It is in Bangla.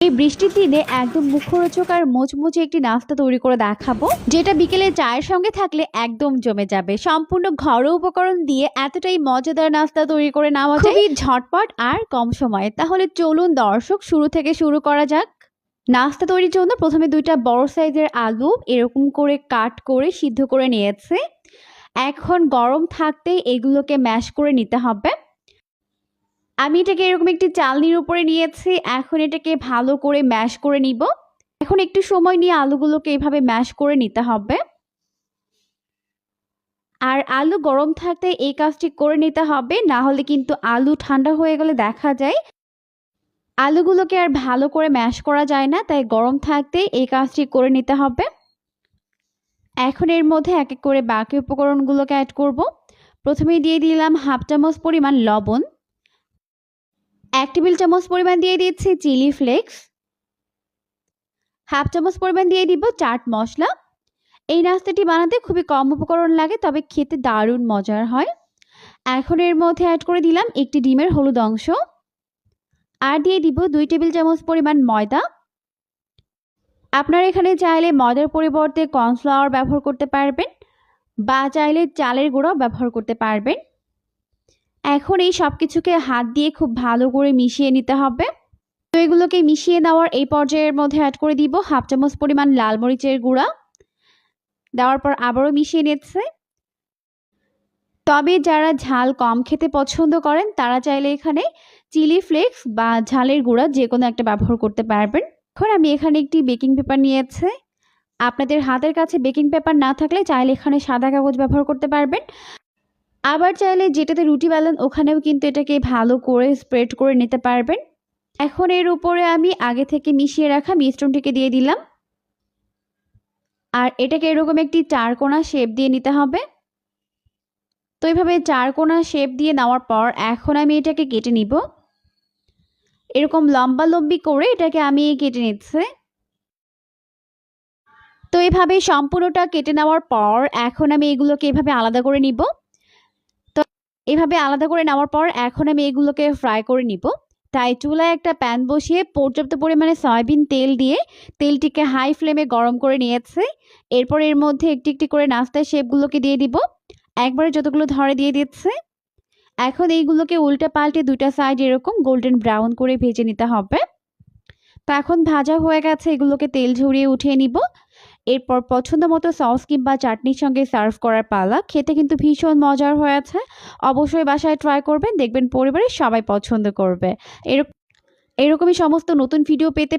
এই বৃষ্টির দিনে একদম মুখরোচক আর মুচমুচে একটি নাস্তা তৈরি করে দেখাবো, যেটা বিকেলে চায়ের সঙ্গে থাকলে একদম জমে যাবে। সম্পূর্ণ ঘরোয়া উপকরণ দিয়ে এতটাই মজাদার নাস্তা তৈরি করে নেওয়া যায়, খুবই ঝটপট আর কম সময়ে। তাহলে চলুন দর্শক, শুরু থেকে শুরু করা যাক। নাস্তা তৈরির জন্য প্রথমে 2টা বড় সাইজের আলু এরকম করে কাট করে সিদ্ধ করে নিয়েছে। এখন গরম থাকতেই এগুলোকে ম্যাশ করে নিতে হবে। আমি এটাকে এরকম একটি চালনির উপরে নিয়েছি। এখন এটাকে ভালো করে ম্যাশ করে নিব। এখন একটু সময় নিয়ে আলুগুলোকে এভাবে ম্যাশ করে নিতে হবে। আর আলু গরম থাকতে এই কাজটি করে নিতে হবে, না হলে কিন্তু আলু ঠান্ডা হয়ে গেলে দেখা যায় আলুগুলোকে আর ভালো করে ম্যাশ করা যায় না। তাই গরম থাকতে এই কাজটি করে নিতে হবে। এখন এর মধ্যে এক এক করে বাকি উপকরণগুলোকে অ্যাড করব। প্রথমেই দিয়ে দিলাম হাফ চামচ পরিমাণ লবণ, 1 টেবিল চামচ পরিমাণ দিয়ে দিচ্ছি চিলি ফ্লেক্স, হাফ চামচ পরিমাণ দিয়ে দিব চাট মশলা। এই নাস্তাটি বানাতে খুবই কম উপকরণ লাগে, তবে খেতে দারুণ মজার হয়। এখন এর মধ্যে অ্যাড করে দিলাম একটি ডিমের হলুদ অংশ, আর দিয়ে দিব 2 টেবিল চামচ পরিমাণ ময়দা। আপনারা এখানে চাইলে ময়দার পরিবর্তে কর্নফ্লাওয়ার ব্যবহার করতে পারবেন, বা চাইলে চালের গুঁড়াও ব্যবহার করতে পারবেন। এখন এই সব কিছুকে হাত দিয়ে খুব ভালো করে মিশিয়ে নিতে হবে। তো এগুলোকে মিশিয়ে নেওয়ার এই পর্যায়ের মধ্যে অ্যাড করে দিব হাফ চামচ পরিমাণ লাল মরিচের গুঁড়া। দেওয়ার পর আবারও মিশিয়ে নিচ্ছে। তবে যারা ঝাল কম খেতে পছন্দ করেন তারা চাইলে এখানে চিলি ফ্লেক্স বা ঝালের গুঁড়া যে কোনো একটা ব্যবহার করতে পারবেন। এখন আমি এখানে একটি বেকিং পেপার নিয়েছি। আপনাদের হাতের কাছে বেকিং পেপার না থাকলে চাইলে এখানে সাদা কাগজ ব্যবহার করতে পারবেন। আবার চাইলে যেটাতে রুটি বেলেন ওখানেও কিন্তু এটাকে ভালো করে স্প্রেড করে নিতে পারবেন। এখন এর উপরে আমি আগে থেকে মিশিয়ে রাখা মিশ্রণটিকে দিয়ে দিলাম, আর এটাকে এরকম একটি চারকোনা শেপ দিয়ে নিতে হবে। তো এইভাবে চারকোনা শেপ দিয়ে নেওয়ার পর এখন আমি এটাকে কেটে নিব। এরকম লম্বা লম্বি করে এটাকে আমি কেটে নিচ্ছি। তো এইভাবে সম্পূর্ণটা কেটে নেওয়ার পর এখন আমি এগুলোকে এভাবে আলাদা করে নিব। তো এভাবে আলাদা করে নেওয়ার পর এখন আমি এগুলোকে ফ্রাই করে নিব। তাই চুলায় একটা প্যান বসিয়ে পর্যাপ্ত পরিমাণে সয়াবিন তেল দিয়ে তেলটিকে হাই ফ্লেমে গরম করে নিয়েছে। এরপর এর মধ্যে একটি একটি করে নাস্তার শেপগুলোকে দিয়ে দিব। একবারে যতগুলো ধরে দিয়ে দিচ্ছে। এখন এইগুলোকে উল্টে পাল্টে 2টা সাইড এরকম গোল্ডেন ব্রাউন করে ভেজে নিতে হবে। তো এখন ভাজা হয়ে গেছে, এগুলোকে তেল ঝরিয়ে উঠিয়ে নিব। এরপর পছন্দ মতো সস কিংবা চাটনির সঙ্গে সার্ভ করার পালা। খেতে কিন্তু ভীষণ মজার হয়েছে। অবশ্যই বাসায় ট্রাই করবেন, দেখবেন পরিবারের সবাই পছন্দ করবে। এরকমই সমস্ত নতুন ভিডিও পেতে